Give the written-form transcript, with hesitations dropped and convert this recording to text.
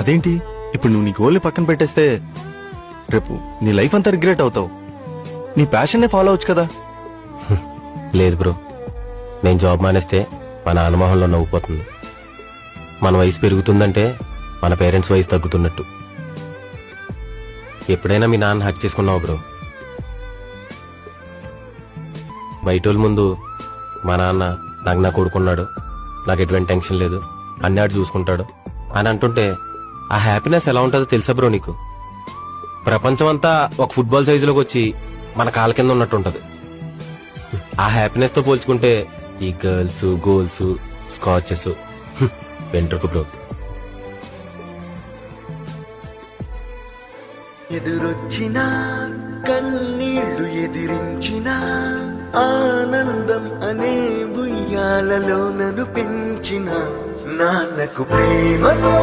అదేంటి ఇప్పుడు నువ్వు నీ గోల్ని పక్కన పెట్టేస్తే రేపు నీ లైఫ్ అంతా రిగ్రెట్ అవుతావు. నీ ప్యాషన్నే ఫాలో అవచ్చు కదా. లేదు బ్రో, నేను జాబ్ మానేస్తే మా నాన్న మొహంలో నవ్వుపోతుంది. మన వయసు పెరుగుతుందంటే మన పేరెంట్స్ వయసు తగ్గుతున్నట్టు. ఎప్పుడైనా మీ నాన్న హక్ చేసుకున్నావు బ్రో? బయటోళ్ళ ముందు మా నాన్న నాకు నా కొడుకున్నాడు, నాకు ఎటువంటి టెన్షన్ లేదు, అన్నాడు చూసుకుంటాడు అని అంటుంటే ఆ హ్యాపీనెస్ ఎలా ఉంటుందో తెలుసా బ్రో నీకు? ప్రపంచం అంతా ఒక ఫుట్బాల్ సైజులోకి వచ్చి మన కాళ్ళ కింద ఉన్నట్టు ఉంటది. ఆ హ్యాపీనెస్ తో పోల్చుకుంటే ఈ గర్ల్స్, గోల్స్, స్కాచెస్ వెంట్రుకు బ్రో. ఎదురొచ్చిన కన్నీళ్లు ఎదిరించిన ఆనందం అనే ఉయ్యాలలో నన్ను పెంచిన నాన్నకు ప్రేమతో